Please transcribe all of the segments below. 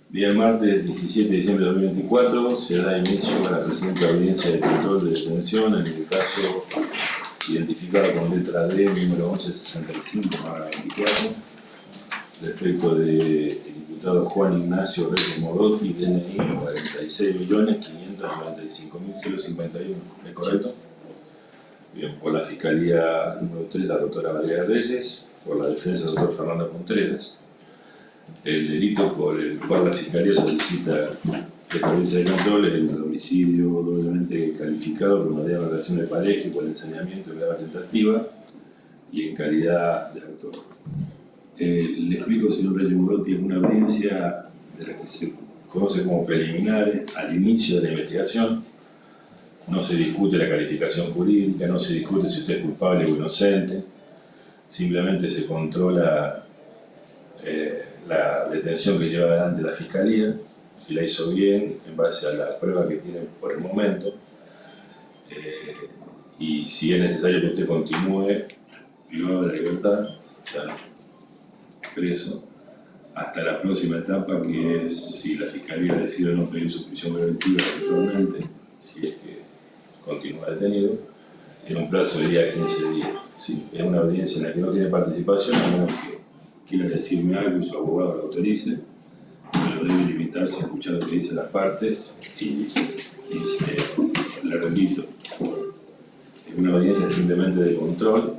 Bien, martes 17 de diciembre de 2024 se da inicio a la presente audiencia de control de detención en el caso identificado con letra D, número 1165/24, respecto del diputado Juan Ignacio Reyes Modotti, DNI 46.595.051. ¿Es correcto? Bien, por la Fiscalía número 3, la doctora Valeria Reyes, por la defensa, el doctor Fernando Contreras. El delito por el cual la Fiscalía solicita esta audiencia de control es el homicidio doblemente calificado por una relación de pareja y por el ensañamiento de grave tentativa y en calidad de autor. Le explico, señor Reyes Modotti, es una audiencia de la que se conoce como preliminar al inicio de la investigación. No se discute la calificación jurídica, no se discute si usted es culpable o inocente, simplemente se controla la detención que lleva adelante la Fiscalía, si la hizo bien en base a la prueba que tiene por el momento, y si es necesario que usted continúe privado de la libertad, o sea, preso, hasta la próxima etapa, que es si la Fiscalía decide no pedir su prisión preventiva eventualmente, si es que continúa detenido, en un plazo de día 15 días. Sí, es una audiencia en la que no tiene participación, a menos que quiera decirme algo y su abogado lo autorice, pero debe limitarse a escuchar lo que dicen las partes y le repito, es una audiencia simplemente de control,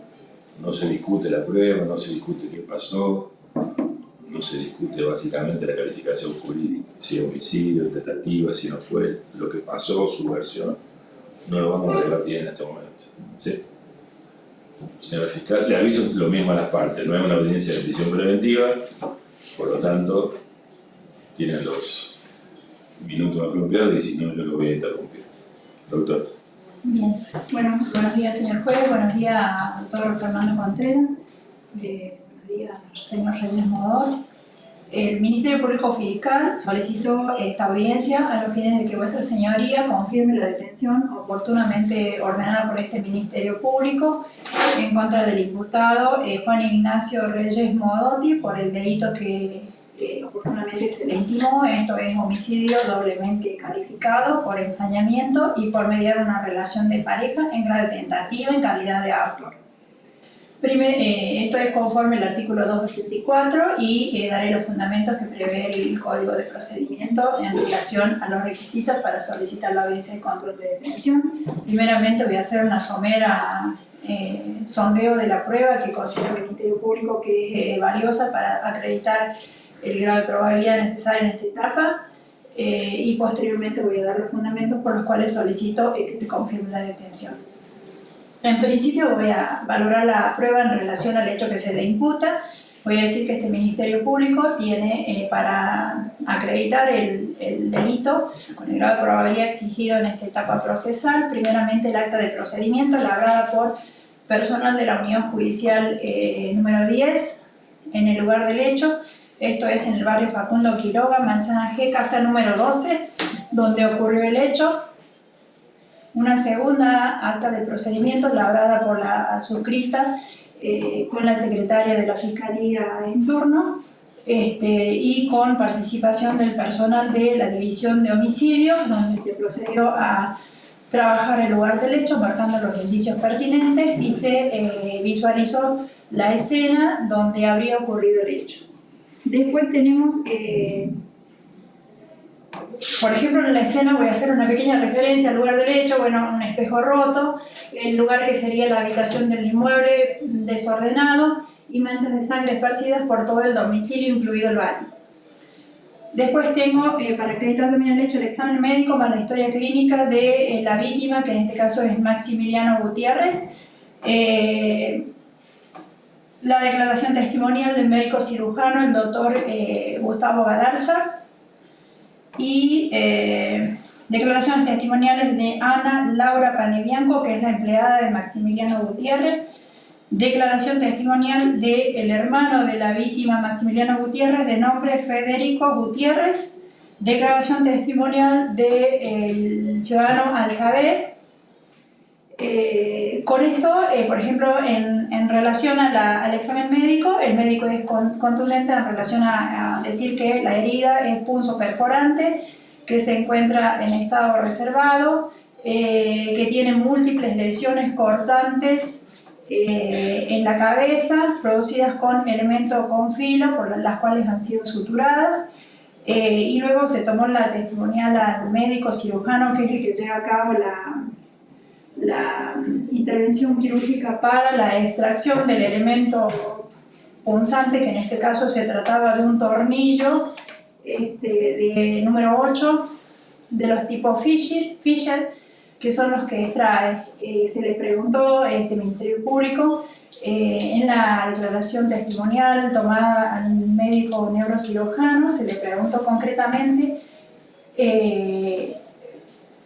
no se discute la prueba, no se discute qué pasó, no se discute básicamente la calificación jurídica, si es homicidio, tentativa, si no fue, lo que pasó, su versión, no lo vamos a debatir en este momento. ¿Sí? Señora fiscal, le aviso lo mismo a las partes, no es una audiencia de prisión preventiva, por lo tanto, tienen los minutos apropiados y si no, yo lo voy a interrumpir. Doctor. Bien, bueno, buenos días, señor juez, buenos días, doctor Fernando Contreras, buenos días, señor Reyes Modotti. El Ministerio Público Fiscal solicitó esta audiencia a los fines de que vuestra señoría confirme la detención oportunamente ordenada por este Ministerio Público en contra del imputado Juan Ignacio Reyes Modotti por el delito que oportunamente se le intimó. Esto es homicidio doblemente calificado por ensañamiento y por mediar una relación de pareja en grave tentativa en calidad de autor. Esto es conforme al artículo 284 y daré los fundamentos que prevé el Código de Procedimiento en relación a los requisitos para solicitar la audiencia de control de detención. Primeramente voy a hacer una somera sondeo de la prueba que considera el Ministerio Público que es valiosa para acreditar el grado de probabilidad necesario en esta etapa y posteriormente voy a dar los fundamentos por los cuales solicito que se confirme la detención. En principio voy a valorar la prueba en relación al hecho que se le imputa. Voy a decir que este Ministerio Público tiene para acreditar el delito con el grado de probabilidad exigido en esta etapa procesal, primeramente el acta de procedimiento elaborada por personal de la Unión Judicial número 10 en el lugar del hecho. Esto es en el barrio Facundo Quiroga, Manzana G, casa número 12, donde ocurrió el hecho. Una segunda acta de procedimiento elaborada por la suscrita con la secretaria de la Fiscalía en turno y con participación del personal de la División de Homicidios, donde se procedió a trabajar el lugar del hecho, marcando los indicios pertinentes y se visualizó la escena donde habría ocurrido el hecho. Después tenemos... por ejemplo, en la escena voy a hacer una pequeña referencia al lugar del hecho, bueno, un espejo roto, el lugar que sería la habitación del inmueble desordenado y manchas de sangre esparcidas por todo el domicilio, incluido el baño. Después tengo, para acreditar también el hecho, el examen médico más la historia clínica de la víctima, que en este caso es Maximiliano Gutiérrez, la declaración testimonial del médico cirujano, el doctor Gustavo Galarza, y declaraciones testimoniales de Ana Laura Panebianco, que es la empleada de Maximiliano Gutiérrez, declaración testimonial del hermano de la víctima Maximiliano Gutiérrez, de nombre Federico Gutiérrez, declaración testimonial del ciudadano Alzaber, Con esto, por ejemplo, en relación al examen médico, el médico es contundente en relación a decir que la herida es punzo perforante, que se encuentra en estado reservado, que tiene múltiples lesiones cortantes en la cabeza, producidas con elementos con filo, por las cuales han sido suturadas. Y luego se tomó la testimonial al médico cirujano, que es el que lleva a cabo la intervención quirúrgica para la extracción del elemento punzante, que en este caso se trataba de un tornillo de número 8 de los tipos Fisher, que son los que extrae. Se le preguntó a este Ministerio Público en la declaración testimonial tomada al médico neurocirujano, se le preguntó concretamente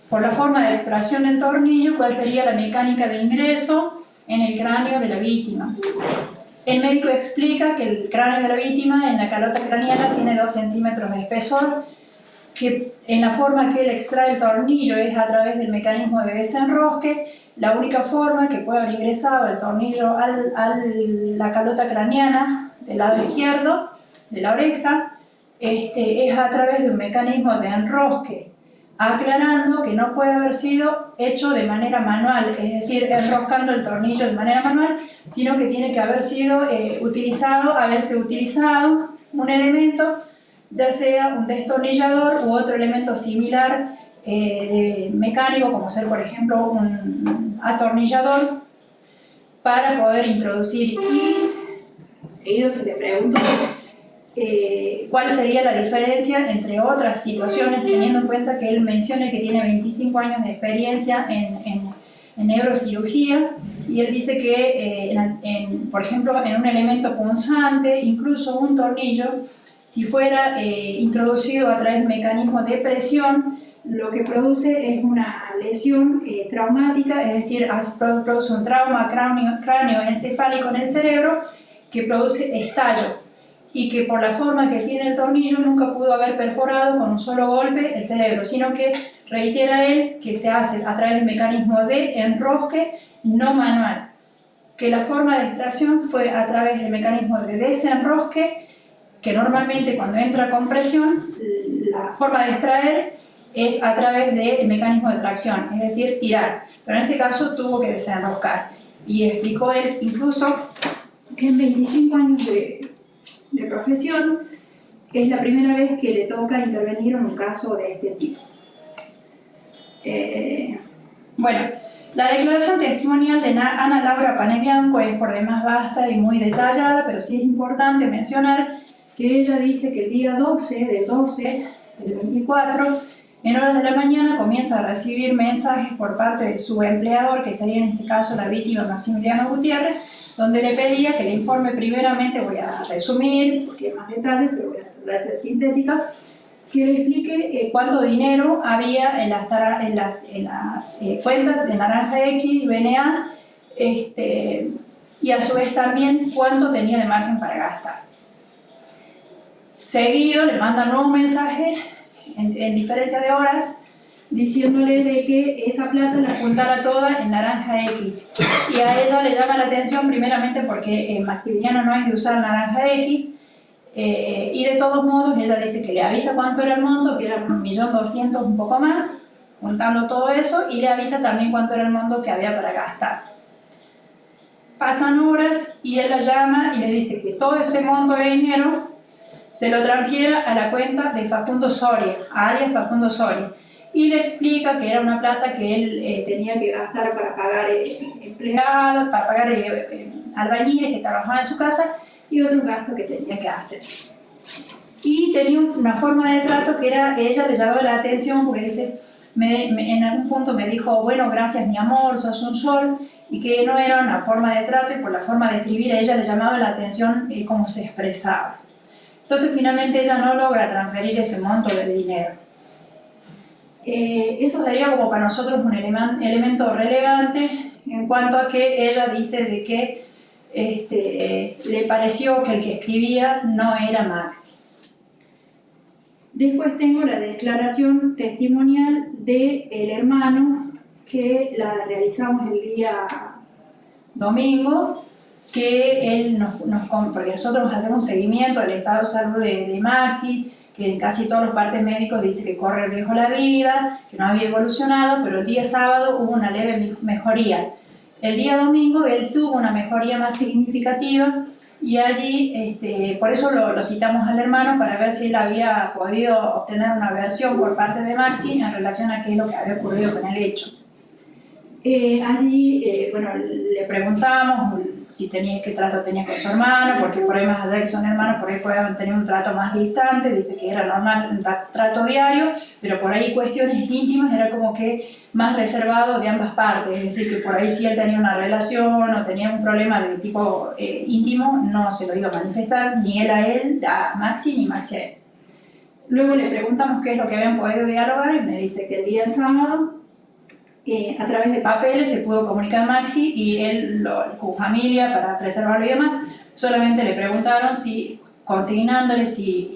por la forma de extracción del tornillo, cuál sería la mecánica de ingreso en el cráneo de la víctima. El médico explica que el cráneo de la víctima en la calota craneana tiene 2 centímetros de espesor, que en la forma que él extrae el tornillo es a través del mecanismo de desenrosque. La única forma que puede haber ingresado el tornillo a la calota craneana del lado izquierdo de la oreja es a través de un mecanismo de enrosque, aclarando que no puede haber sido hecho de manera manual, es decir, enroscando el tornillo de manera manual, sino que tiene que haber sido haberse utilizado un elemento, ya sea un destornillador u otro elemento similar mecánico, como ser por ejemplo un atornillador, para poder introducir. Y seguido se le preguntó cuál sería la diferencia entre otras situaciones, teniendo en cuenta que él menciona que tiene 25 años de experiencia en neurocirugía, y él dice que, por ejemplo, en un elemento punzante, incluso un tornillo, si fuera introducido a través del mecanismo de presión, lo que produce es una lesión traumática, es decir, produce un trauma cráneoencefálico en el cerebro que produce estallo, y que por la forma que tiene el tornillo nunca pudo haber perforado con un solo golpe el cerebro, sino que reitera él que se hace a través del mecanismo de enrosque no manual, que la forma de extracción fue a través del mecanismo de desenrosque, que normalmente cuando entra con presión la forma de extraer es a través del mecanismo de tracción, es decir, tirar, pero en este caso tuvo que desenroscar. Y explicó él incluso que en 25 años de profesión es la primera vez que le toca intervenir en un caso de este tipo. Bueno, la declaración testimonial de Ana Laura Panebianco es por demás vasta y muy detallada, pero sí es importante mencionar que ella dice que el día 12 del 24, en horas de la mañana, comienza a recibir mensajes por parte de su empleador, que sería en este caso la víctima Maximiliano Gutiérrez, donde le pedía que le informe primeramente, voy a resumir porque hay más detalles, pero voy a tratar de ser sintética, que le explique cuánto dinero había en las cuentas de Naranja X y BNA, y a su vez también cuánto tenía de margen para gastar. Seguido le manda un nuevo mensaje en diferencia de horas, diciéndole de que esa plata la juntara toda en Naranja X. Y a ella le llama la atención primeramente porque Maximiliano no es de usar Naranja X, y de todos modos ella dice que le avisa cuánto era el monto, que era 1.200.000, un poco más, juntando todo eso, y le avisa también cuánto era el monto que había para gastar. Pasan horas y él la llama y le dice que todo ese monto de dinero se lo transfiera a la cuenta de Facundo Soria, a alias Facundo Soria, y le explica que era una plata que él tenía que gastar para pagar empleados, para pagar albañiles que trabajaban en su casa y otros gastos que tenía que hacer. Y tenía una forma de trato que era, ella le llamaba la atención porque dice, en algún punto me dijo, bueno, gracias mi amor, sos un sol, y que no era una forma de trato, y por la forma de escribir a ella le llamaba la atención cómo se expresaba. Entonces finalmente ella no logra transferir ese monto de dinero. Eso sería como para nosotros un elemento relevante en cuanto a que ella dice de que le pareció que el que escribía no era Maxi. Después tengo la declaración testimonial del hermano que la realizamos el día domingo, que él porque nosotros hacemos seguimiento del estado de salud de Maxi, que en casi todos los partes médicos dice que corre riesgo la vida, que no había evolucionado, pero el día sábado hubo una leve mejoría. El día domingo él tuvo una mejoría más significativa y allí, por eso lo citamos al hermano para ver si él había podido obtener una versión por parte de Maxi en relación a qué es lo que había ocurrido con el hecho. Allí, bueno, le preguntamos si qué trato tenía con su hermano, porque por ahí más allá de que son hermanos, por ahí pueden tener un trato más distante, dice que era normal un trato diario, pero por ahí cuestiones íntimas era como que más reservado de ambas partes, es decir, que por ahí si él tenía una relación o tenía un problema de tipo íntimo, no se lo iba a manifestar ni él, a Maxi, ni Maxi a él. Luego le preguntamos qué es lo que habían podido dialogar y me dice que el día sábado, a través de papeles se pudo comunicar Maxi y él con familia para preservarlo y demás, solamente le preguntaron si, consignándole si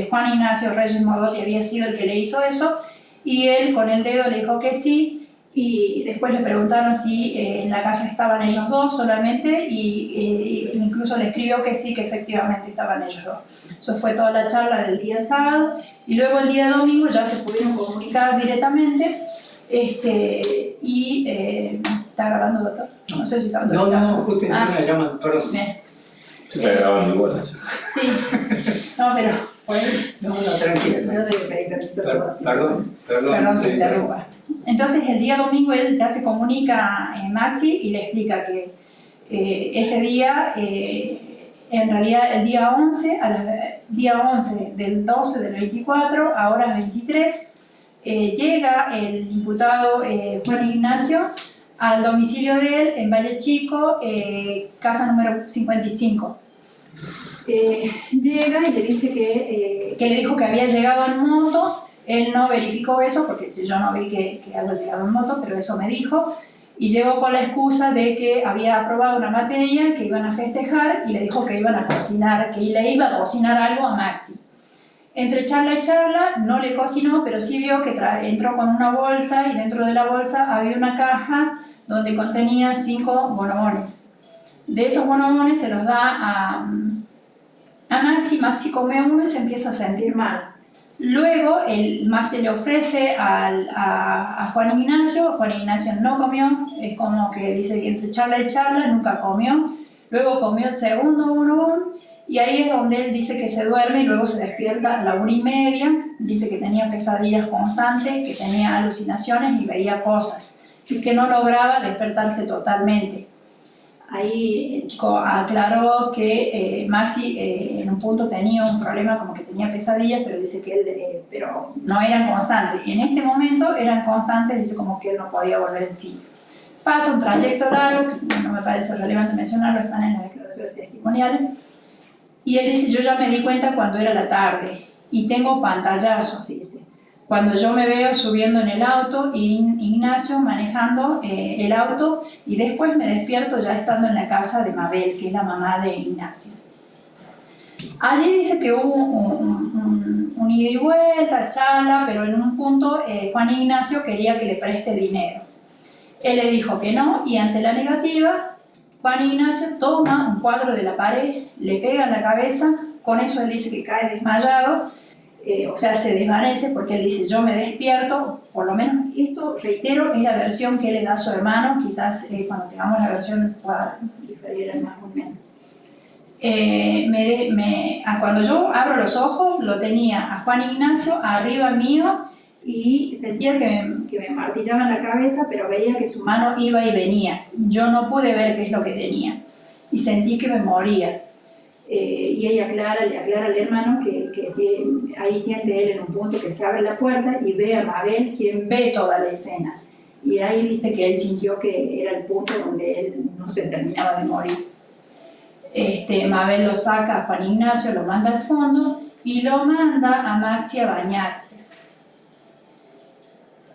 Juan Ignacio Reyes Modotti había sido el que le hizo eso, y él con el dedo le dijo que sí, y después le preguntaron si en la casa estaban ellos dos solamente, y incluso le escribió que sí, que efectivamente estaban ellos dos. Eso fue toda la charla del día sábado, y luego el día domingo ya se pudieron comunicar directamente, ¿está grabando, doctor? No sé si está autorizado. No, justo encima me llaman, perdón. Bien. Se está grabando igual, ¿no? Sí, no, pero por ahí. No, tranquila. Yo soy el permiso. Perdón Perdón que interrumpa. Entonces el día domingo él ya se comunica Maxi y le explica que ese día, en realidad el día 11, día 11 del 12 del 24 a horas 23, llega el imputado Juan Ignacio al domicilio de él en Valle Chico, casa número 55. Llega y le dice que le dijo que había llegado en moto. Él no verificó eso porque yo no vi que haya llegado en moto, pero eso me dijo, y llegó con la excusa de que había aprobado una materia, que iban a festejar, y le dijo que iban a cocinar, que le iba a cocinar algo a Maxi. Entre charla y charla no le cocinó, pero sí vio que entró con una bolsa, y dentro de la bolsa había una caja donde contenía 5 bonobones. De esos bonobones se los da a Maxi. Maxi come uno y se empieza a sentir mal. Luego Maxi le ofrece a Juan Ignacio. Juan Ignacio no comió, es como que dice que entre charla y charla nunca comió. Luego comió el segundo bonobón y ahí es donde él dice que se duerme y luego se despierta a la 1:30. Dice que tenía pesadillas constantes, que tenía alucinaciones y veía cosas y que no lograba despertarse totalmente. Ahí el chico aclaró que Maxi en un punto tenía un problema, como que tenía pesadillas, pero dice que él, pero no eran constantes. Y en este momento eran constantes, dice como que él no podía volver en sí. Pasa un trayecto largo, que no me parece relevante mencionarlo, están en las declaraciones testimoniales. Y él dice, yo ya me di cuenta cuando era la tarde y tengo pantallazos, dice. Cuando yo me veo subiendo en el auto y Ignacio manejando el auto, y después me despierto ya estando en la casa de Mabel, que es la mamá de Ignacio. Allí dice que hubo un ida y vuelta, charla, pero en un punto Juan Ignacio quería que le preste dinero. Él le dijo que no, y ante la negativa, Juan Ignacio toma un cuadro de la pared, le pega en la cabeza, con eso él dice que cae desmayado. O sea, se desvanece porque él dice, yo me despierto, por lo menos esto, reitero, es la versión que él le da a su hermano, quizás cuando tengamos la versión pueda diferir en más o menos. Cuando yo abro los ojos, lo tenía a Juan Ignacio arriba mío y sentía que me martillaba en la cabeza, pero veía que su mano iba y venía. Yo no pude ver qué es lo que tenía y sentí que me moría. Y ella le aclara al hermano que si, ahí siente él en un punto que se abre la puerta y ve a Mabel, quien ve toda la escena. Y ahí dice que él sintió que era el punto donde él no se terminaba de morir. Mabel lo saca a Juan Ignacio, lo manda al fondo y lo manda a Maxi a bañarse.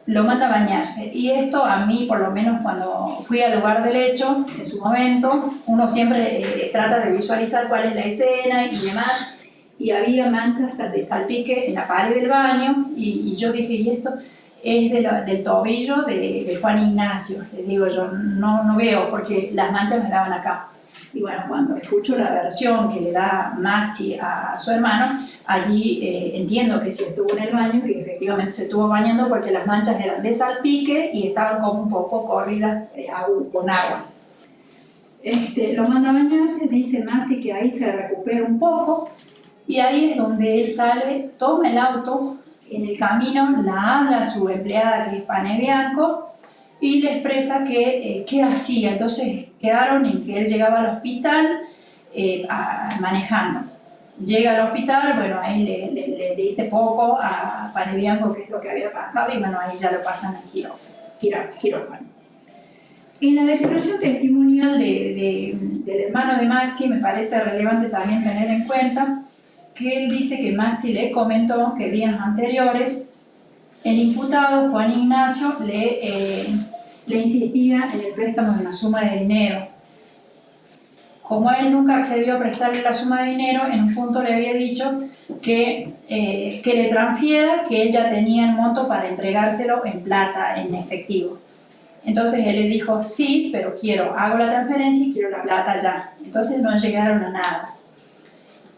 Lo manda a bañarse, y esto a mí, por lo menos cuando fui al lugar del hecho, en su momento, uno siempre trata de visualizar cuál es la escena y demás, y había manchas de salpique en la pared del baño, y yo dije, ¿y esto? es del tobillo de Juan Ignacio. Les digo, yo no veo porque las manchas me daban acá. Y bueno, cuando escucho la versión que le da Maxi a su hermano, allí entiendo que sí estuvo en el baño, que efectivamente se estuvo bañando porque las manchas eran de salpique y estaban como un poco corridas con agua. Lo manda a bañarse, dice Maxi que ahí se recupera un poco y ahí es donde él sale, toma el auto, en el camino la habla a su empleada que es Pane Bianco y le expresa que qué hacía. Entonces quedaron en que él llegaba al hospital manejando. Llega al hospital, bueno, ahí le dice poco a Pane Bianco qué es lo que había pasado y bueno, ahí ya lo pasan a quirófano. En la declaración testimonial del hermano de Maxi me parece relevante también tener en cuenta que él dice que Maxi le comentó que días anteriores el imputado Juan Ignacio le insistía en el préstamo de una suma de dinero. Como él nunca accedió a prestarle la suma de dinero, en un punto le había dicho que le transfiera, que él ya tenía el monto para entregárselo en plata, en efectivo. Entonces él le dijo, sí, pero hago la transferencia y quiero la plata ya. Entonces no llegaron a nada.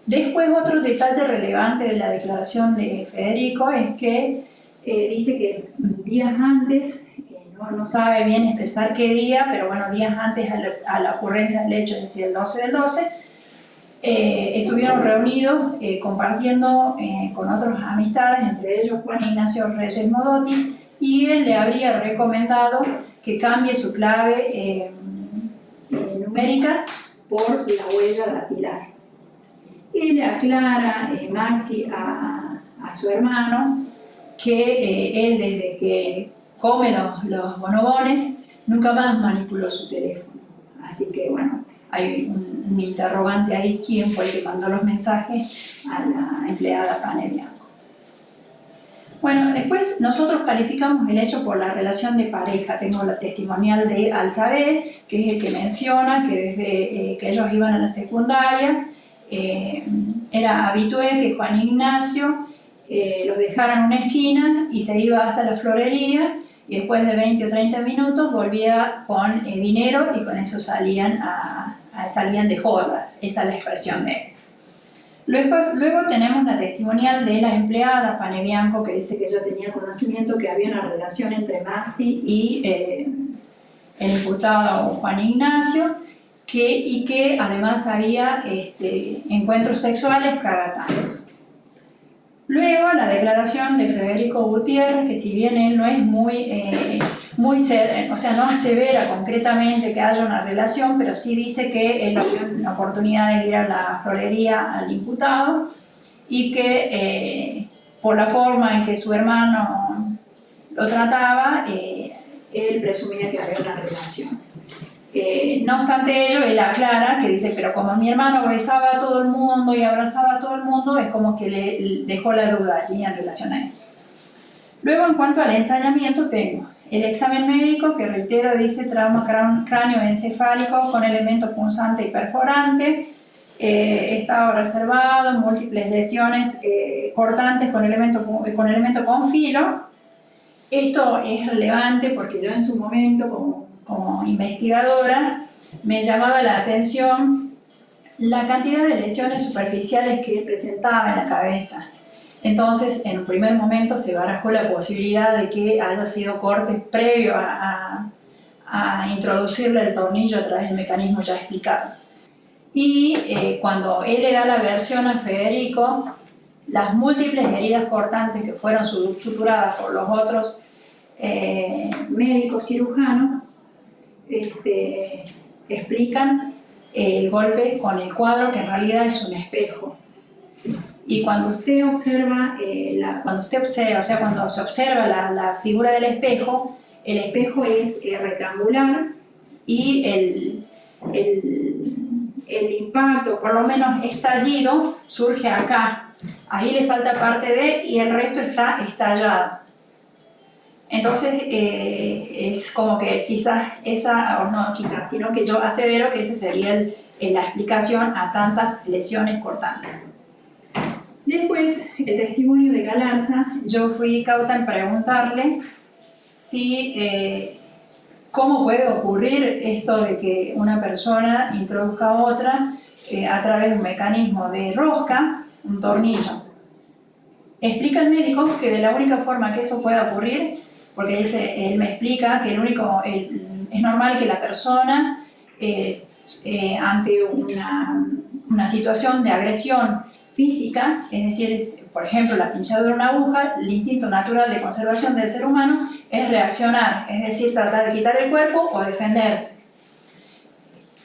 Después, otro detalle relevante de la declaración de Federico es que dice que días antes, no sabe bien expresar qué día, pero bueno, días antes a la ocurrencia del hecho, es decir, el 12 del 12, estuvieron reunidos compartiendo con otras amistades, entre ellos Juan Ignacio Reyes Modotti, y él le habría recomendado que cambie su clave numérica por la huella dactilar. Y le aclara Maxi a su hermano que él desde que come los bonobones nunca más manipuló su teléfono. Así que bueno, hay un interrogante ahí, quién fue el que mandó los mensajes a la empleada Pane Bianco. Bueno, después nosotros calificamos el hecho por la relación de pareja. Tengo la testimonial de Alzabé, que es el que menciona que desde que ellos iban a la secundaria, era habitué que Juan Ignacio los dejara en una esquina y se iba hasta la florería y después de 20 o 30 minutos volvía con dinero y con eso salían de joda. Esa es la expresión de él. Luego tenemos la testimonial de la empleada Pane Bianco, que dice que ella tenía conocimiento que había una relación entre Maxi y el imputado Juan Ignacio, y que además había encuentros sexuales cada tanto. Luego la declaración de Federico Gutiérrez, que si bien él no es no asevera concretamente que haya una relación, pero sí dice que él tuvo la oportunidad de ir a la florería al imputado y que por la forma en que su hermano lo trataba, él presumía que había una relación. No obstante ello, él aclara que dice, pero como mi hermano besaba a todo el mundo y abrazaba a todo el mundo, es como que le dejó la duda allí en relación a eso. Luego, en cuanto al ensayamiento, tengo el examen médico, que reitero, dice trauma cráneo-encefálico con elemento punzante y perforante, estado reservado, múltiples lesiones cortantes con elemento con filo. Esto es relevante porque yo en su momento, como investigadora, me llamaba la atención la cantidad de lesiones superficiales que él presentaba en la cabeza. Entonces, en un primer momento se barajó la posibilidad de que haya sido cortes previo a introducirle el tornillo a través del mecanismo ya explicado. Y cuando él le da la versión a Federico, las múltiples heridas cortantes que fueron suturadas por los otros médicos cirujanos explican el golpe con el cuadro, que en realidad es un espejo. Y cuando usted observa, cuando se observa la figura del espejo, el espejo es rectangular y el impacto, por lo menos estallido, surge acá. Ahí le falta parte de y el resto está estallado. Entonces es como que sino que yo asevero que esa sería la explicación a tantas lesiones cortantes. Después, el testimonio de Galarza, yo fui cauta en preguntarle si, cómo puede ocurrir esto de que una persona introduzca a otra a través de un mecanismo de rosca, un tornillo. Explica el médico que de la única forma que eso pueda ocurrir, porque dice, él me explica que es normal que la persona ante una situación de agresión física, es decir, por ejemplo, la pinchadura de una aguja, el instinto natural de conservación del ser humano es reaccionar, es decir, tratar de quitar el cuerpo o defenderse.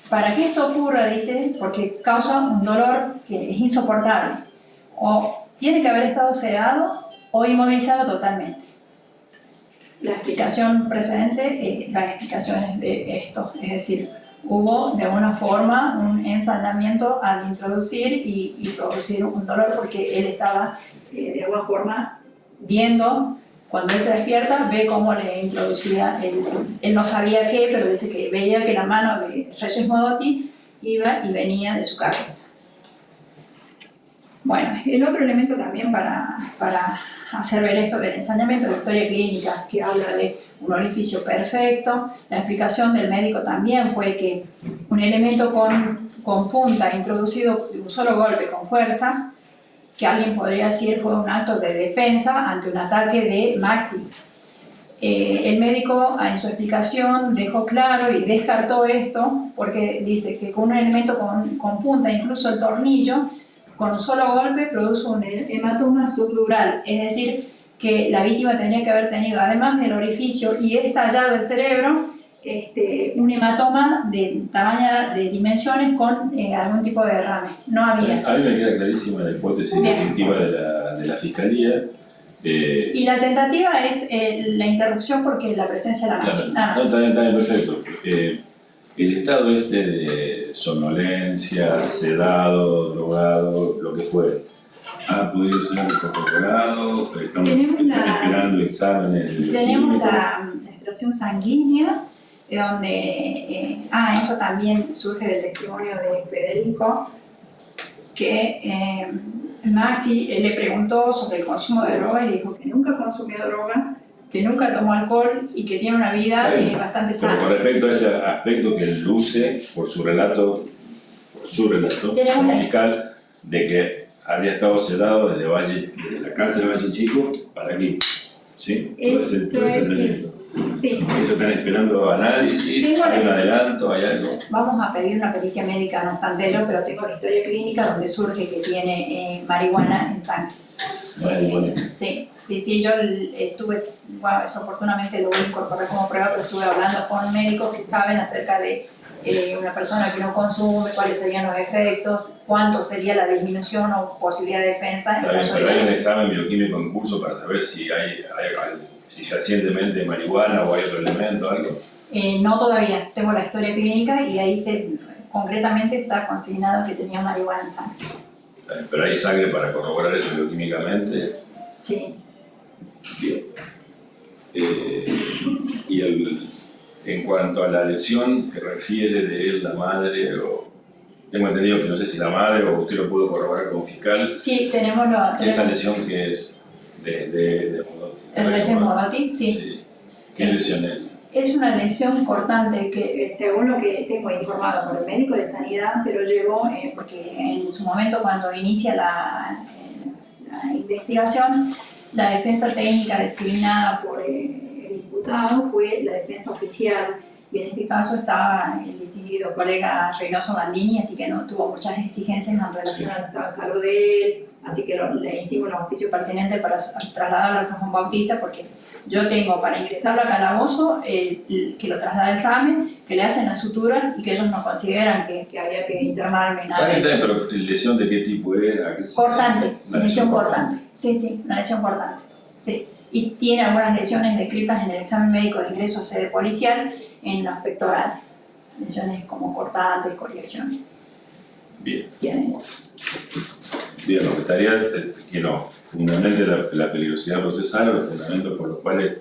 Para que esto ocurra, dice, porque causa un dolor que es insoportable, o tiene que haber estado sedado o inmovilizado totalmente. La explicación precedente, las explicaciones de esto, es decir, hubo de alguna forma un ensañamiento al introducir y producir un dolor porque él estaba de alguna forma viendo, cuando él se despierta, ve cómo le introducía, él no sabía qué, pero dice que veía que la mano de Reyes Modotti iba y venía de su cabeza. Bueno, el otro elemento también para hacer ver esto del ensañamiento, la historia clínica que habla de un orificio perfecto, la explicación del médico también fue que un elemento con punta introducido de un solo golpe con fuerza, que alguien podría decir fue un acto de defensa ante un ataque de Maxi. El médico en su explicación dejó claro y descartó esto porque dice que con un elemento con punta, incluso el tornillo, con un solo golpe produce un hematoma subdural, es decir, que la víctima tendría que haber tenido, además del orificio y estallado el cerebro, un hematoma de tamaño, de dimensiones con algún tipo de derrame. No había. A mí me queda clarísima la hipótesis definitiva de la Fiscalía. Y la tentativa es la interrupción porque la presencia de la máquina. Nada más. No, está bien, perfecto. El estado de somnolencia, sedado, drogado, lo que fuere, ha podido ser corroborado, están esperando exámenes. Tenemos la extracción sanguínea, donde, eso también surge del testimonio de Federico, que Maxi le preguntó sobre el consumo de droga y dijo que nunca consumió droga, que nunca tomó alcohol y que tiene una vida bastante sana. Pero con respecto a este aspecto que luce por su relato fiscal, de que había estado sedado desde la casa de Valle Chico para aquí, ¿sí? Sí. Eso están esperando análisis, hay un adelanto, hay algo. Vamos a pedir una pericia médica, no obstante ello, pero tengo la historia clínica donde surge que tiene marihuana en sangre. Sí, yo estuve, bueno, desafortunadamente lo voy a incorporar como prueba, pero estuve hablando con médicos que saben acerca de una persona que no consume, cuáles serían los efectos, cuánto sería la disminución o posibilidad de defensa. Pero hay un examen bioquímico en curso para saber si si recientemente marihuana o hay otro elemento, algo. No todavía, tengo la historia clínica y ahí concretamente está consignado que tenía marihuana en sangre. Pero hay sangre para corroborar eso bioquímicamente. Sí. Bien. En cuanto a la lesión que refiere de él la madre, tengo entendido que no sé si la madre o usted lo pudo corroborar como fiscal. Sí, tenemos esa lesión que es de Modotti. ¿El Reyes Modotti? Sí. ¿Qué lesión es? Es una lesión cortante que, según lo que tengo informado por el médico de sanidad, se lo llevó porque en su momento cuando inicia la investigación, la defensa técnica designada por el imputado fue la defensa oficial y en este caso estaba el distinguido colega Reynoso Bandini, así que no tuvo muchas exigencias en relación al estado de salud de él, así que le hicimos los oficios pertinentes para trasladarlo al San Juan Bautista, porque yo tengo para ingresarlo al calabozo que lo traslada el SAME, que le hacen la sutura y que ellos no consideran que había que internarme nada de eso. Pero ¿lesión de qué tipo es? Cortante, lesión cortante. Sí, una lesión cortante. Sí. Y tiene algunas lesiones descritas en el examen médico de ingreso a sede policial en los pectorales. Lesiones como cortantes, coriaciones. Bien. Tienen. Bien, lo que estaría, fundamentalmente la peligrosidad procesal, los fundamentos por los cuales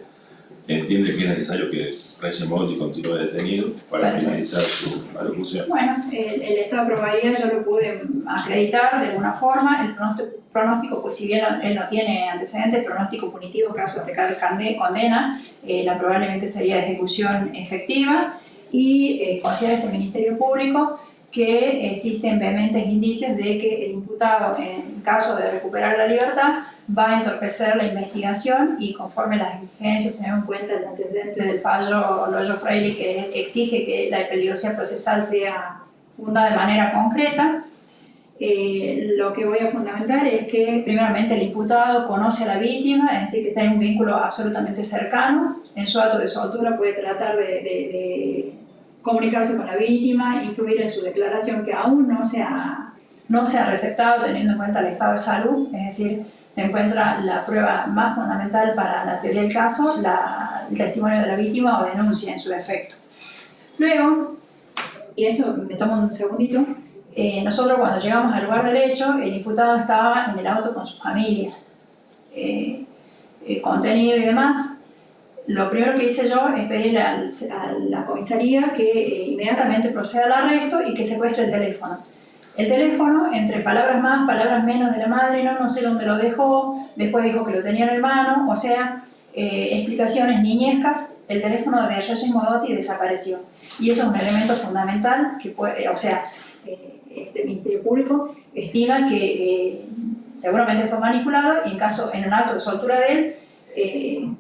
entiende que es necesario que Reyes Modotti continúe detenido para Perfecto. finalizar su alocución. Bueno, el estado de probabilidad yo lo pude acreditar de alguna forma. El pronóstico, pues si bien él no tiene antecedentes, el pronóstico punitivo en caso de aplicar condena, la probablemente sería de ejecución efectiva, y considera este Ministerio Público que existen vehementes indicios de que el imputado, en caso de recuperar la libertad, va a entorpecer la investigación, y conforme las exigencias, teniendo en cuenta el antecedente del fallo Loyo Freire, que exige que la peligrosidad procesal sea fundada de manera concreta, lo que voy a fundamentar es que primeramente el imputado conoce a la víctima, es decir, que está en un vínculo absolutamente cercano. En su acto de soltura puede tratar de comunicarse con la víctima, influir en su declaración, que aún no se ha receptado teniendo en cuenta el estado de salud, es decir, se encuentra la prueba más fundamental para la teoría del caso, el testimonio de la víctima o denuncia en su defecto. Luego, y esto me tomo un segundito, nosotros cuando llegamos al lugar del hecho, el imputado estaba en el auto con su familia, contenido y demás. Lo primero que hice yo es pedirle a la comisaría que inmediatamente proceda al arresto y que secuestre el teléfono. El teléfono, entre palabras más, palabras menos de la madre, no sé dónde lo dejó, después dijo que lo tenía en el mano, o sea, explicaciones niñescas. El teléfono de Reyes Modotti desapareció. Y eso es un elemento fundamental que puede, este Ministerio Público estima que seguramente fue manipulado, y en un acto de soltura de él,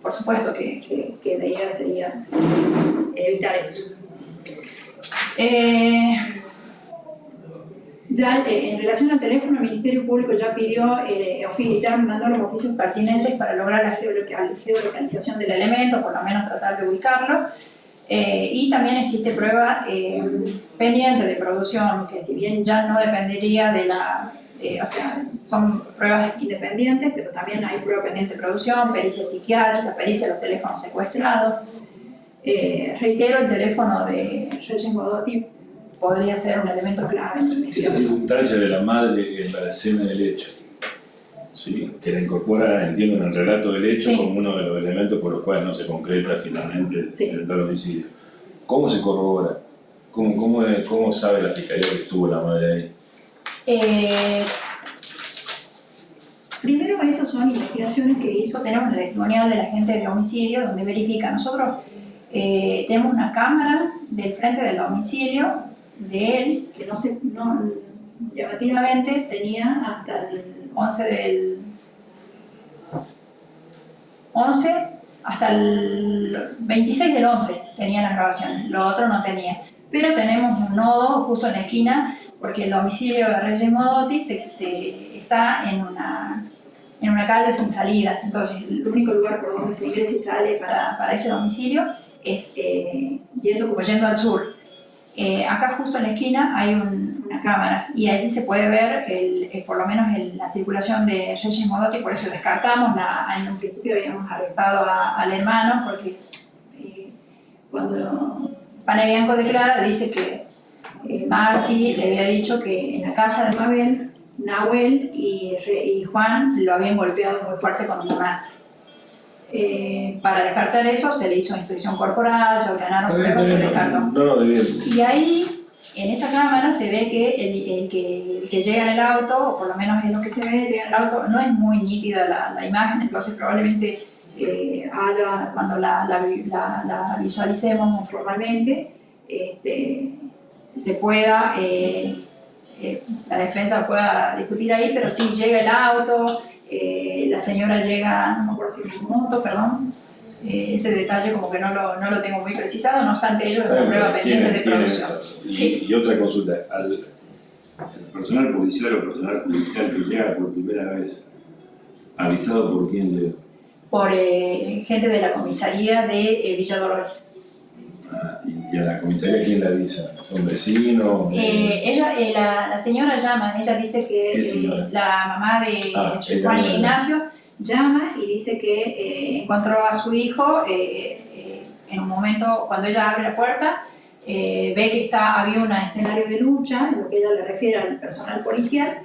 por supuesto que la idea sería evitar eso. Ya en relación al teléfono, el Ministerio Público ya pidió, ya mandó los oficios pertinentes para lograr la geolocalización del elemento, por lo menos tratar de ubicarlo. Y también existe prueba pendiente de producción, que si bien ya no dependería de son pruebas independientes, pero también hay prueba pendiente de producción, pericia psiquiátrica, pericia de los teléfonos secuestrados. Reitero, el teléfono de Reyes Modotti podría ser un elemento clave. Esta circunstancia de la madre en la escena del hecho, ¿sí?, que la incorpora, entiendo, en el relato del hecho, sí, como uno de los elementos por los cuales no se concreta finalmente sí, el tal homicidio. ¿Cómo se corrobora? ¿Cómo sabe la fiscalía que estuvo la madre ahí? Primero, esas son investigaciones que hizo. Tenemos el testimonial del agente de homicidio donde verifica. Nosotros tenemos una cámara del frente del domicilio de él, que llamativamente tenía hasta el 11 hasta el 26 del 11 tenía las grabaciones, lo otro no tenía. Pero tenemos un nodo justo en la esquina, porque el domicilio de Reyes Modotti está en una calle sin salida. Entonces, el único lugar por donde se ingresa y sale para ese domicilio es yendo al sur. Acá justo en la esquina hay una cámara, y ahí sí se puede ver por lo menos la circulación de Reyes Modotti. Por eso descartamos, en un principio habíamos arrestado al hermano, porque cuando Pane Bianco declara, dice que Maxi le había dicho que en la casa de Mabel, Nahuel y Juan lo habían golpeado muy fuerte con una masa. Para descartar eso se le hizo inspección corporal, se ordenaron pruebas, se descartó. No, Y ahí, en esa cámara, se ve que el que llega en el auto, o por lo menos es lo que se ve, llega en el auto, no es muy nítida la imagen, entonces probablemente cuando la visualicemos formalmente, se pueda, la defensa pueda discutir ahí, pero sí llega el auto, la señora llega, no me acuerdo si es en moto, perdón, ese detalle como que no lo tengo muy precisado, no obstante ello es una prueba pendiente de producción. Y otra consulta, el personal policial o personal judicial que llega por primera vez, ¿avisado por quién llega? Por gente de la comisaría de Villa Dolores. ¿Y a la comisaría quién la avisa? ¿Son vecinos? La señora llama, ella dice ¿Qué que señora? la mamá de Juan y Ignacio llama y dice que encontró a su hijo en un momento, cuando ella abre la puerta, ve que había un escenario de lucha, en lo que ella le refiere al personal policial,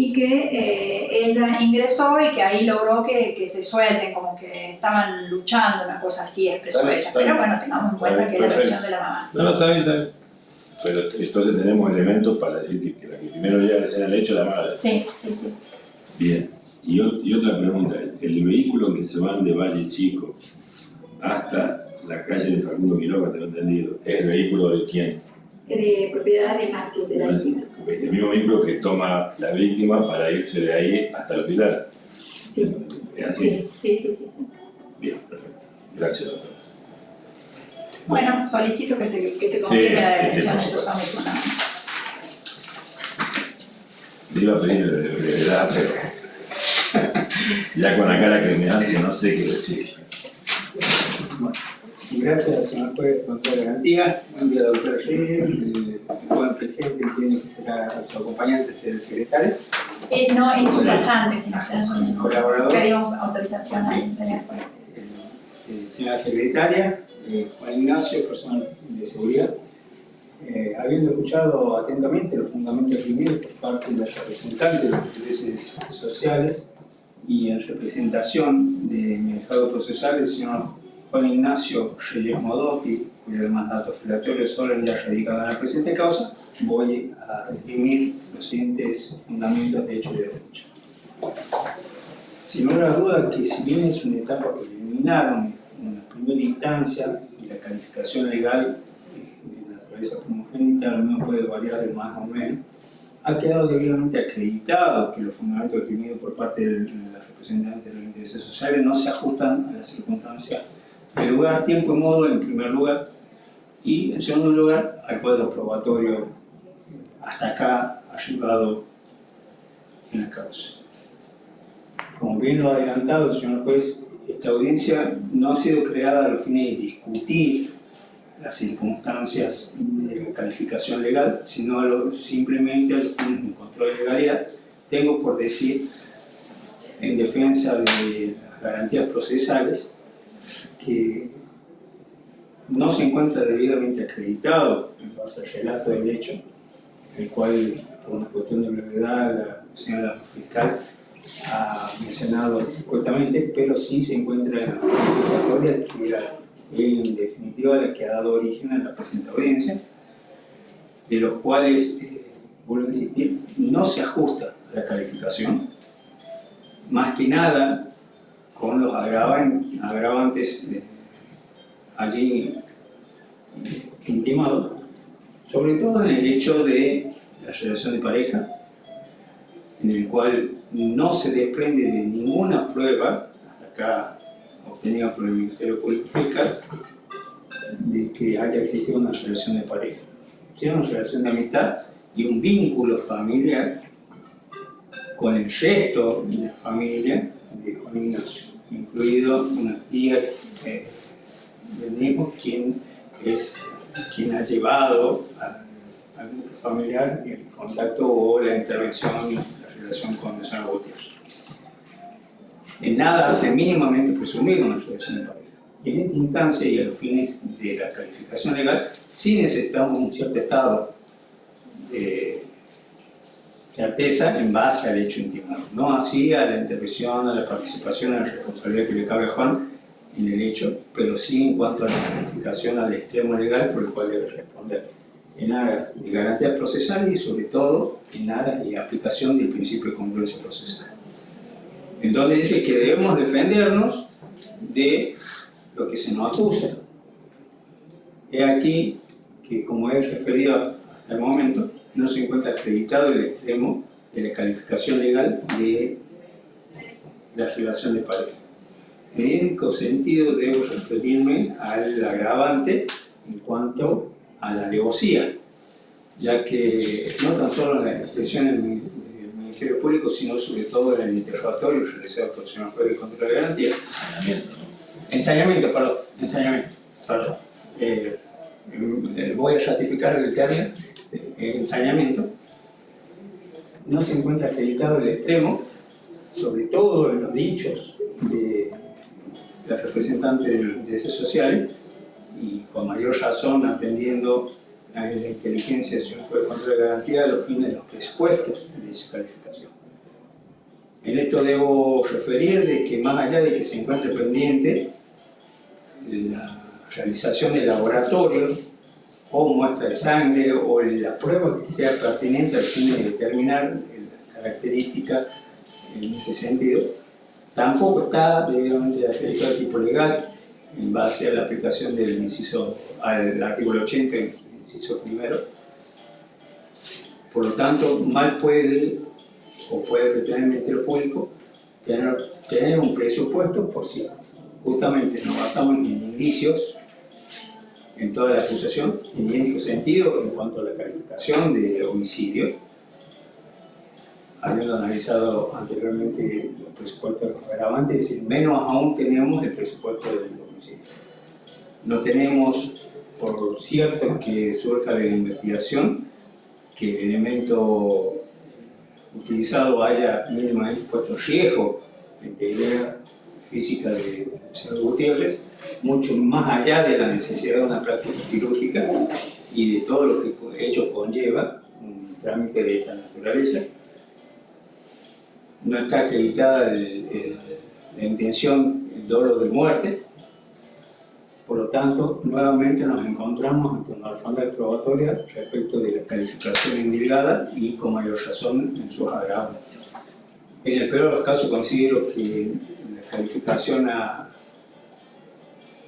y que ella ingresó y que ahí logró que se suelten, como que estaban luchando, una cosa así expresó Está bien, ella. está Pero bien. bueno, tengamos en cuenta que es la Perfecto. versión de la mamá. No, está bien, está bien. Pero entonces tenemos elementos para decir que la que primero llega a la escena del hecho es la madre. Sí, sí, sí. Bien. Y otra pregunta, el vehículo que se van de Valle Chico hasta la calle de Facundo Quiroga, tengo entendido, ¿es el vehículo de quién? De propiedad de Maxi, de la hija. El mismo vehículo que toma la víctima para irse de ahí hasta el hospital. Sí, ¿Es así? sí. Bien, perfecto. Gracias, doctor. Bueno, solicito que se confirme la sí, detención de por esos supuesto. hombres con la Le iba a pedir brevedad, pero ya con la cara que me hace no sé qué decir. Bueno, gracias, señor juez, por toda la garantía. Buen día, doctora Reyes. El joven presidente entiende que será su acompañante, será el secretario. No es su pasante, sino que nosotros Colaborador. pedimos autorización al señor juez. Señora secretaria, Juan Ignacio, personal de seguridad. Habiendo escuchado atentamente los fundamentos reunidos por parte de los representantes de los intereses sociales y en representación de mi ahijado procesal, el señor Juan Ignacio Reyes Modotti, cuyos demás datos filatorios son ya radicados en la presente causa, voy a esgrimir los siguientes fundamentos de hecho y de derecho. Sin lugar a duda que si bien es una etapa preliminar, en la primera instancia y la calificación legal de naturaleza primogénita, lo mismo puede variar de más o menos, ha quedado debidamente acreditado que los fundamentos definidos por parte de los representantes de los intereses sociales no se ajustan a las circunstancias del lugar, tiempo y modo en primer lugar, y en segundo lugar al cuadro probatorio hasta acá arribado en la causa. Como bien lo ha adelantado el señor juez, esta audiencia no ha sido creada a los fines de discutir las circunstancias de la calificación legal, sino simplemente a los fines de un control de legalidad. Tengo por decir, en defensa de las garantías procesales, que no se encuentra debidamente acreditado en base al relato del hecho, el cual, por una cuestión de brevedad, la señora fiscal ha mencionado correctamente, pero sí se encuentra en la historia que era en definitiva la que ha dado origen a la presente audiencia, de los cuales, vuelvo a insistir, no se ajusta a la calificación, más que nada con los agravantes allí intimados, sobre todo en el hecho de la relación de pareja, en el cual no se desprende de ninguna prueba, hasta acá obtenida por el Ministerio Público Fiscal, de que haya existido una relación de pareja, sino una relación de amistad y un vínculo familiar con el resto de la familia de Juan Ignacio, incluido una tía del mismo, quien ha llevado al núcleo familiar el contacto o la intervención y la relación con el señor Gutiérrez. En nada hace mínimamente presumir una relación de pareja. Y en esta instancia y a los fines de la calificación legal, sí necesitamos un cierto estado de certeza en base al hecho intimado. No así a la intervención, a la participación, a la responsabilidad que le cabe a Juan en el hecho, pero sí en cuanto a la calificación al extremo legal por el cual debe responder, en aras de garantías procesales y sobre todo en aras de aplicación del principio de congruencia procesal. Entonces dice que debemos defendernos de lo que se nos acusa. He aquí que, como he referido hasta el momento, no se encuentra acreditado el extremo de la calificación legal de la relación de pareja. En único sentido debo referirme al agravante en cuanto a la alevosía, ya que no tan solo en la expresión del Ministerio Público, sino sobre todo en el interrogatorio realizado por el señor juez de control de garantía. Ensañamiento, perdón. Voy a ratificar el término, ensañamiento. No se encuentra acreditado el extremo, sobre todo en los dichos de la representante de los intereses sociales, y con mayor razón atendiendo a la inteligencia del señor juez de control de garantía a los fines de los presupuestos de dicha calificación. esto debo referir de que más allá de que se encuentre pendiente la realización de laboratorios o muestra de sangre o la prueba que sea pertinente al fin de determinar las características en ese sentido, tampoco está debidamente acreditado el tipo legal en base a la aplicación del inciso, al artículo 80, inciso primero. Por lo tanto, mal puede o puede pretender el Ministerio Público tener un presupuesto por si justamente nos basamos en indicios en toda la acusación, en idéntico sentido en cuanto a la calificación de homicidio, habiendo analizado anteriormente los presupuestos agravantes, es decir, menos aún tenemos el presupuesto del homicidio. No tenemos, por cierto, que surja de la investigación que el elemento utilizado haya mínimamente puesto en riesgo la integridad física del señor Gutiérrez, mucho más allá de la necesidad de una práctica quirúrgica y de todo lo que ello conlleva un trámite de esta naturaleza. No está acreditada la intención, el dolo de muerte. Por lo tanto, nuevamente nos encontramos ante una alfombra probatoria respecto de la calificación indicada y con mayor razón en sus agravos. En el peor de los casos considero que la calificación a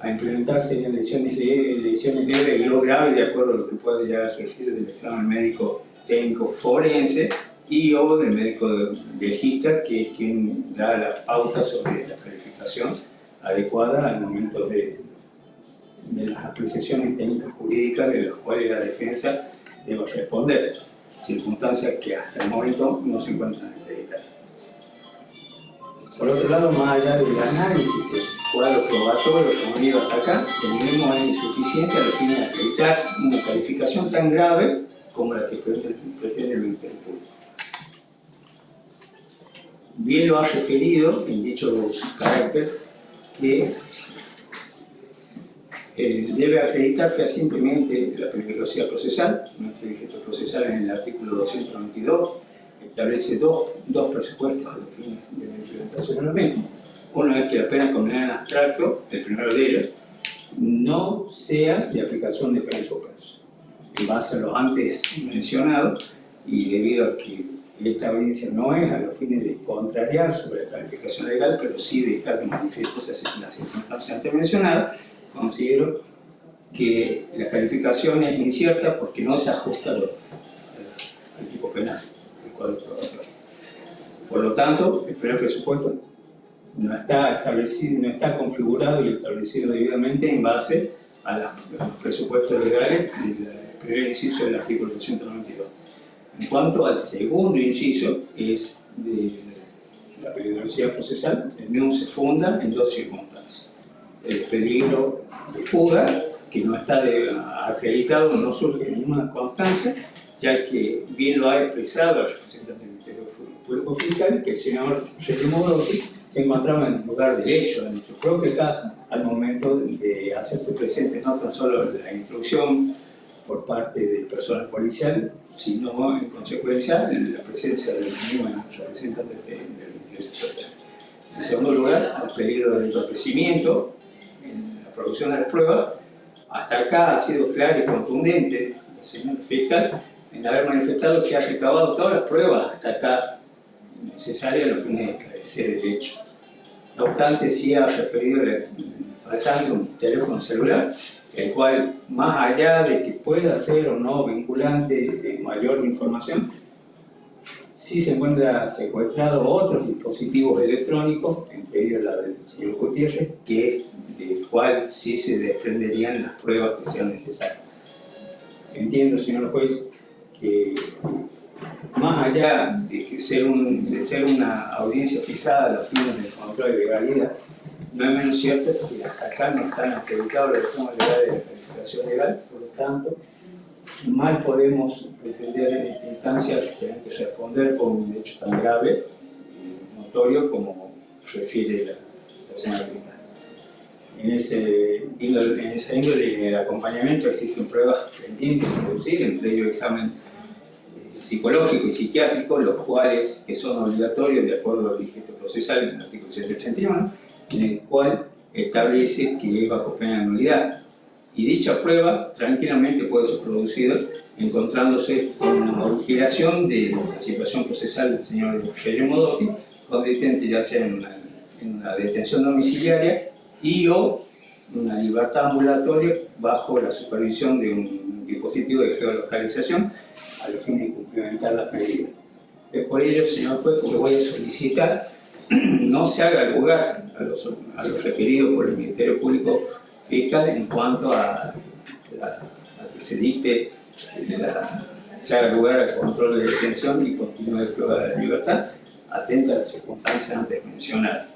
implementar serían lesiones leves y no graves de acuerdo a lo que puede llegar a surgir del examen médico técnico forense y o del médico legista, que es quien da las pautas sobre la calificación adecuada al momento de las apreciaciones técnicas jurídicas de las cuales la defensa debe responder, circunstancias que hasta el momento no se encuentran acreditadas. Por otro lado, más allá del análisis del cuadro probatorio que hemos ido hasta acá, tenemos es insuficiente a los fines de acreditar una calificación tan grave como la que pretende el Ministerio Público. Bien lo ha referido en dicho carácter que debe acreditar fehacientemente la peligrosidad procesal. Nuestro registro procesal en el artículo 292 establece dos presupuestos a los fines de la implementación de la misma. Uno es que la pena condenada en abstracto, el primero de ellos, no sea de aplicación de pena suspenso. En base a los antes mencionados, y debido a que esta audiencia no es a los fines de contrariar sobre la calificación legal, pero sí dejar de manifiesto las circunstancias antes mencionadas, considero que la calificación es incierta porque no se ajusta al tipo penal del cuadro probatorio. Por lo tanto, el primer presupuesto no está establecido, no está configurado y establecido debidamente en base a los presupuestos legales del primer inciso del artículo 292. En cuanto al segundo inciso, es de la peligrosidad procesal, el mismo se funda en dos circunstancias. El peligro de fuga, que no está acreditado, no surge en ninguna constancia, ya que bien lo ha expresado el representante del Ministerio Público Fiscal, que el señor Morotti se encontraba en el lugar del hecho, en su propia casa, al momento de hacerse presente no tan solo la instrucción por parte del personal policial, sino en consecuencia la presencia del mismo representante del interés social. En segundo lugar, el peligro de entorpecimiento en la producción de las pruebas. Hasta acá ha sido claro y contundente el señor fiscal en haber manifestado que ha recabado todas las pruebas hasta acá necesarias a los fines de esclarecer el hecho. No obstante, sí ha referido el faltante de un teléfono celular, el cual, más allá de que pueda ser o no vinculante mayor información, sí se encuentra secuestrado otros dispositivos electrónicos, entre ellos la del señor Gutiérrez, del cual sí se desprenderían las pruebas que sean necesarias. Entiendo, señor juez, que más allá de ser una audiencia fijada a los fines del control de legalidad, no es menos cierto que hasta acá no están acreditados los temas legales de la calificación legal, por lo tanto, mal podemos pretender en esta instancia tener que responder por un hecho tan grave y notorio como refiere la señora fiscal. En esa índole de acompañamiento existen pruebas pendientes de producir, entre ellos examen psicológico y psiquiátrico, los cuales que son obligatorios de acuerdo al registro procesal en el artículo 181, en el cual establece que es bajo pena de nulidad. Y dicha prueba tranquilamente puede ser producida encontrándose con una modificación de la situación procesal del señor Reyes Modotti, consistente ya sea en una detención domiciliaria y o una libertad ambulatoria bajo la supervisión de un dispositivo de geolocalización a los fines de cumplimentar las medidas. Es por ello, señor juez, que voy a solicitar no se haga lugar a los requeridos por el Ministerio Público Fiscal en cuanto a que se dicte, se haga lugar al control de detención y continúe de prueba de libertad, atenta a las circunstancias antes mencionadas.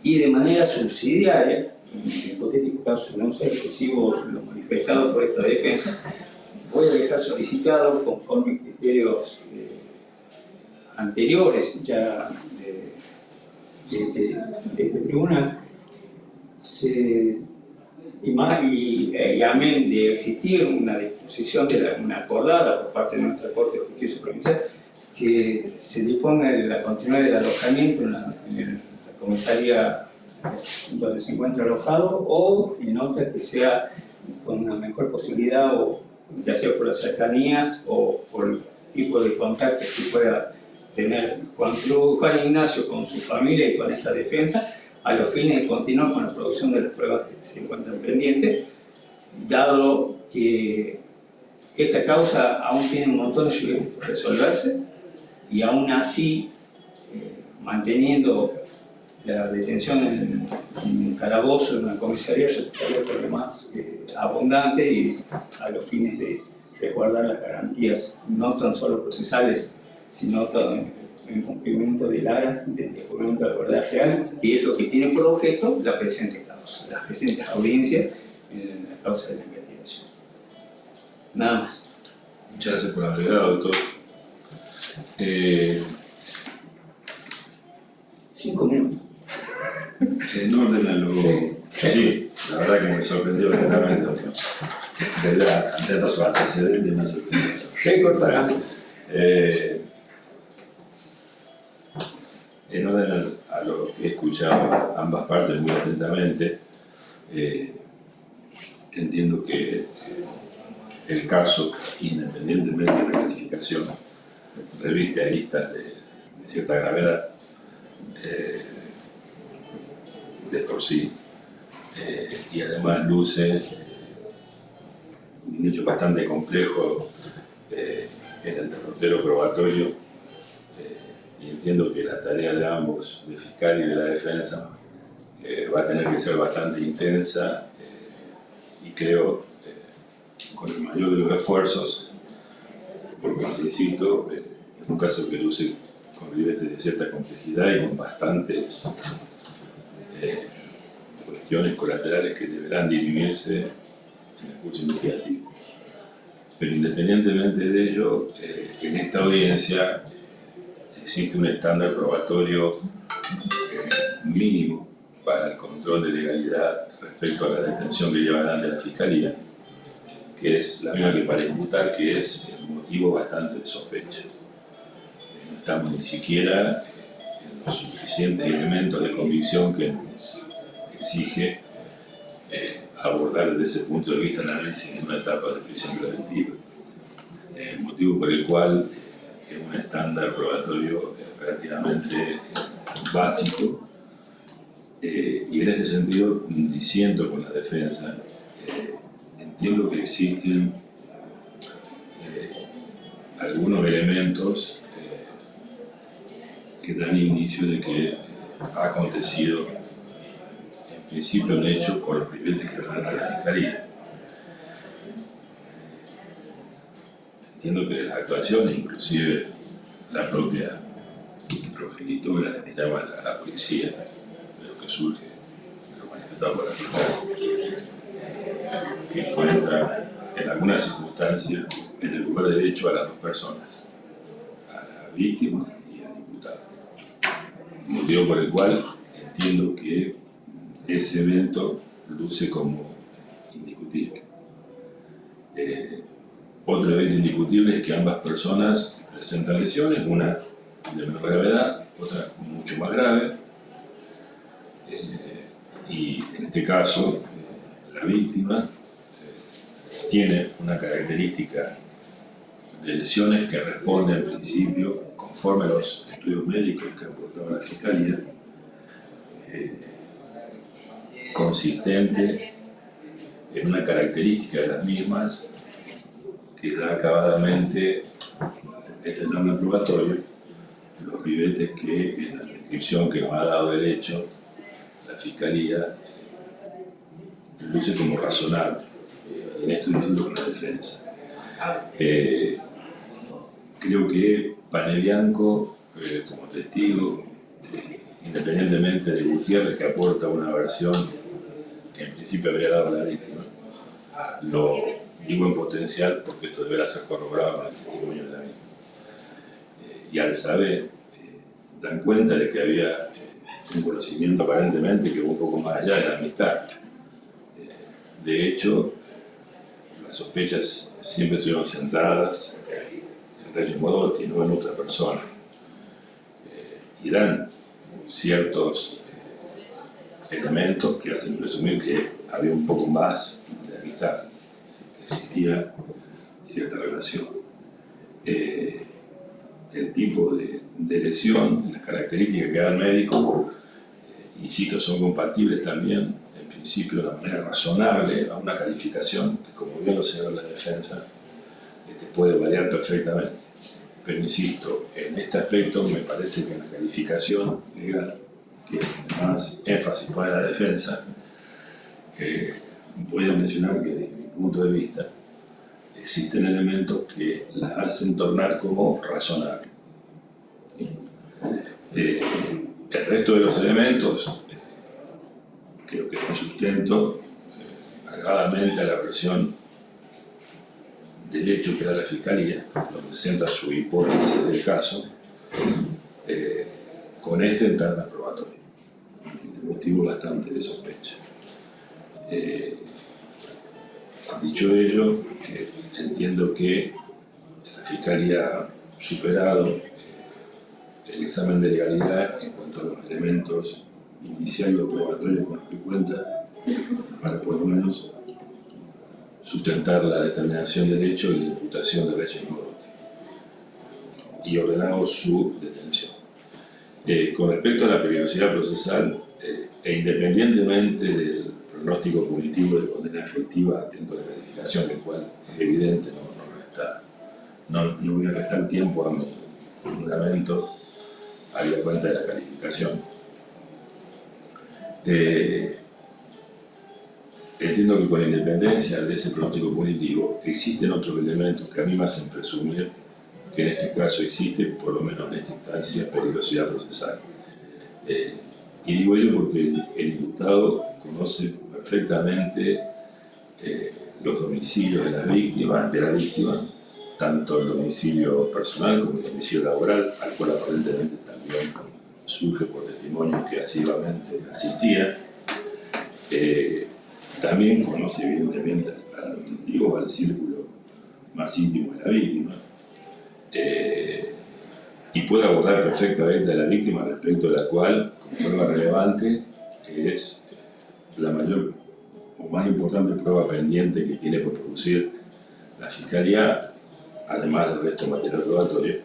Y de manera subsidiaria, en el hipotético caso de no ser excesivo lo manifestado por esta defensa, voy a dejar solicitado, conforme criterios anteriores ya de este tribunal, y amén de existir una disposición una acordada por parte de nuestra Corte de Justicia Provincial, que se disponga la continuidad del alojamiento en la comisaría donde se encuentra alojado, o en otra que sea con una mejor posibilidad, o ya sea por las cercanías o por el tipo de contactos que pueda tener Juan Ignacio con su familia y con esta defensa, a los fines de continuar con la producción de las pruebas que se encuentran pendientes, dado que esta causa aún tiene un montón de sujetos por resolverse, y aún así, manteniendo la detención en un calabozo, en una comisaría, resultaría por lo más abundante y a los fines de resguardar las garantías, no tan solo procesales, sino en cumplimiento del ARA, del descubrimiento de la verdad real, que es lo que tiene por objeto la presente causa, las presentes audiencias en la causa de la investigación. Nada más. Muchas gracias por la brevedad, doctor. 5 minutos. En orden a lo... Sí, la verdad que me sorprendió gratamente. Ante su antecedente me sorprendió. Récord para mí. En orden a lo que he escuchado ambas partes muy atentamente, entiendo que el caso, independientemente de la clasificación, reviste aristas de cierta gravedad de por sí, y además luce un hecho bastante complejo en el derrotero probatorio, y entiendo que la tarea de ambos, del fiscal y de la defensa, va a tener que ser bastante intensa, y creo con el mayor de los esfuerzos, porque, insisto, es un caso que luce con ribetes de cierta complejidad y con bastantes cuestiones colaterales que deberán dirimirse en el curso investigativo. Pero independientemente de ello, en esta audiencia existe un estándar probatorio mínimo para el control de legalidad respecto a la detención que lleva adelante la Fiscalía, que es la misma que para imputar, que es un motivo bastante de sospecha. No estamos ni siquiera en los suficientes elementos de convicción que nos exige abordar desde ese punto de vista el análisis en una etapa de prisión preventiva. El motivo por el cual es un estándar probatorio relativamente básico, y en este sentido, diciendo con la defensa, entiendo que existen algunos elementos que dan indicio de que ha acontecido en principio un hecho con los ribetes que relata la Fiscalía. Entiendo que las actuaciones, inclusive la propia progenitora, la que llama a la policía, de lo que surge de lo manifestado por la Fiscalía, que encuentra en algunas circunstancias en el lugar de hecho a las dos personas, a la víctima y al imputado. Motivo por el cual entiendo que ese evento luce como indiscutible. Otro evento indiscutible es que ambas personas presentan lesiones, una de menor gravedad, otra mucho más grave. Y en este caso, la víctima tiene una característica de lesiones que responde al principio, conforme a los estudios médicos que aportaba la Fiscalía, consistente en una característica de las mismas que da acabadamente este nombre probatorio, los ribetes que en la descripción que nos ha dado el hecho, la Fiscalía luce como razonable, y en esto diciendo con la defensa. Creo que Panebianco, como testigo, independientemente de Gutiérrez, que aporta una versión que en principio habría dado la víctima, lo digo en potencial porque esto deberá ser corroborado con el testimonio de la misma. Y al saber, dan cuenta de que había un conocimiento aparentemente que va un poco más allá de la amistad. De hecho, las sospechas siempre estuvieron sentadas en Reyes Modotti, no en otra persona. Y dan ciertos elementos que hacen presumir que había un poco más de amistad, que existía cierta relación. El tipo de lesión, las características que da el médico, insisto, son compatibles también, en principio, de una manera razonable a una calificación que, como bien lo señaló la defensa, puede variar perfectamente. Pero insisto, en este aspecto me parece que en la calificación legal, que más énfasis pone la defensa, voy a mencionar que desde mi punto de vista existen elementos que las hacen tornar como razonables. El resto de los elementos creo que es un sustento agradablemente a la versión del hecho que da la Fiscalía, donde centra su hipótesis del caso, con este en terna probatoria, de motivo bastante de sospecha. Dicho ello, entiendo que la Fiscalía ha superado el examen de legalidad en cuanto a los elementos iniciales o probatorios con los que cuenta, para por lo menos sustentar la determinación del hecho y la imputación de Reyes Modotti, y ordenamos su detención. Con respecto a la peligrosidad procesal, e independientemente del pronóstico punitivo de condena efectiva, atento a la calificación, el cual es evidente, no voy a restar tiempo a mi fundamento, habida cuenta de la calificación. Entiendo que con independencia de ese pronóstico punitivo existen otros elementos que a mí me hacen presumir que en este caso existe, por lo menos en esta instancia, peligrosidad procesal. Y digo ello porque el imputado conoce perfectamente los domicilios de la víctima, tanto el domicilio personal como el domicilio laboral, al cual aparentemente también surge por testimonios que asiduamente asistía. También conoce evidentemente a los testigos, al círculo más íntimo de la víctima, y puede abordar perfectamente a la víctima, respecto de la cual, como prueba relevante, es la mayor o más importante prueba pendiente que tiene por producir la Fiscalía, además del resto material probatorio.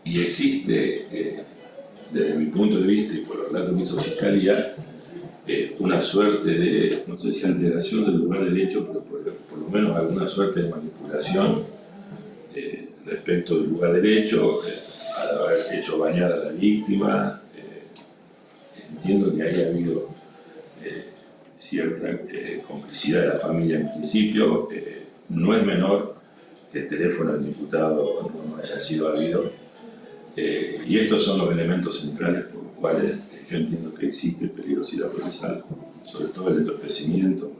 Y existe, desde mi punto de vista y por los relatos que hizo Fiscalía, una suerte de, no sé si alteración del lugar del hecho, pero por lo menos alguna suerte de manipulación respecto del lugar del hecho, al haber hecho bañar a la víctima. Entiendo que haya habido cierta complicidad de la familia en principio. No es menor que el teléfono del imputado no haya sido habido. Y estos son los elementos centrales por los cuales yo entiendo que existe peligrosidad procesal, sobre todo el entorpecimiento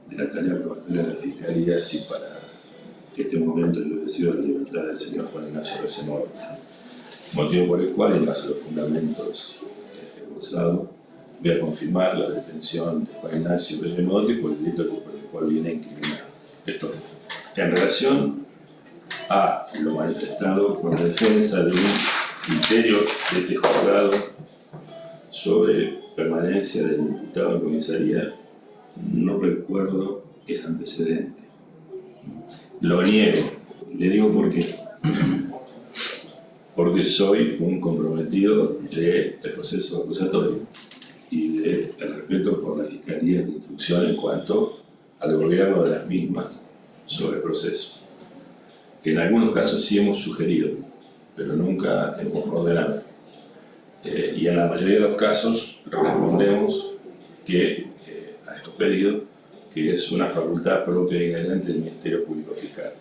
de la tarea probatoria de la Fiscalía, si para este momento yo deseo la libertad del señor Juan Ignacio Reyes Modotti, motivo por el cual, en base a los fundamentos esbozados, voy a confirmar la detención de Juan Ignacio Reyes Modotti por el delito de cual viene incriminado. Esto en relación a lo manifestado por la defensa de un criterio de este juzgado sobre permanencia del imputado en comisaría, no recuerdo ese antecedente. Lo niego. Le digo por qué. Porque soy un comprometido del proceso acusatorio y del respeto por las fiscalías de instrucción en cuanto al gobierno de las mismas sobre el proceso. En algunos casos sí hemos sugerido, pero nunca hemos ordenado. Y en la mayoría de los casos respondemos que a estos pedidos, que es una facultad propia e inherente del Ministerio Público Fiscal.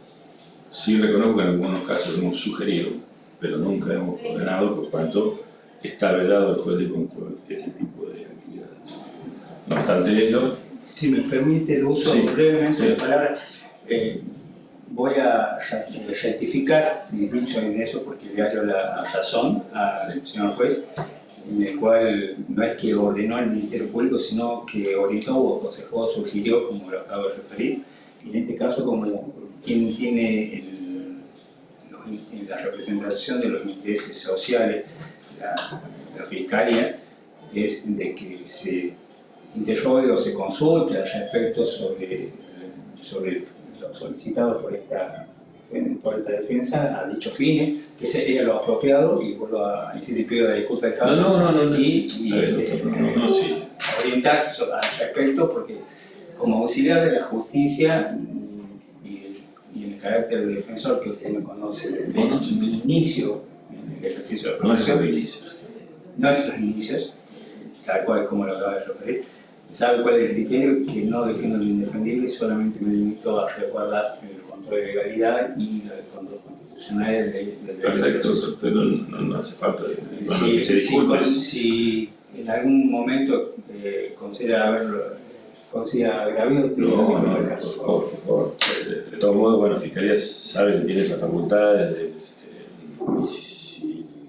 Sí reconozco que en algunos casos hemos sugerido, pero nunca hemos ordenado, por cuanto está vedado el juez de control ese tipo de actividades. No obstante ello, Si me permite el uso brevemente de la palabra, voy a rectificar mi dicho en eso porque le hallo la razón al señor juez, en el cual no es que ordenó el Ministerio Público, sino que orientó o aconsejó, sugirió, como lo acabo de referir, y en este caso como quien tiene la representación de los intereses sociales, la Fiscalía, es de que se interrogue o se consulte al respecto sobre lo solicitado por esta defensa a dichos fines, que sería lo apropiado, y vuelvo a decir y pido la disculpa del caso, orientar al respecto, porque como auxiliar de la justicia y en el carácter de defensor que usted me conoce desde mi inicio en el ejercicio de la profesión, nuestros inicios, tal cual como lo acaba de referir, sabe cuál es el criterio, que no defiendo lo indefendible, solamente me limito a resguardar el control de legalidad y el control constitucional del derecho. Perfecto, pero no hace falta que se disculpe. Si en algún momento considera haber habido, no, el caso. Por de todos modos, bueno, Fiscalía sabe que tiene esas facultades,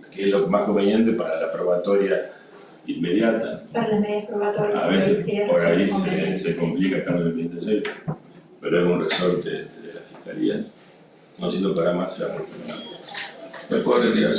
que es lo más conveniente para la probatoria inmediata. Para las medidas probatorias. A veces por ahí se complica estando pendiente de ello, pero es un resorte de la Fiscalía. No siendo para más, se ha puesto. ¿Me puedo retirar?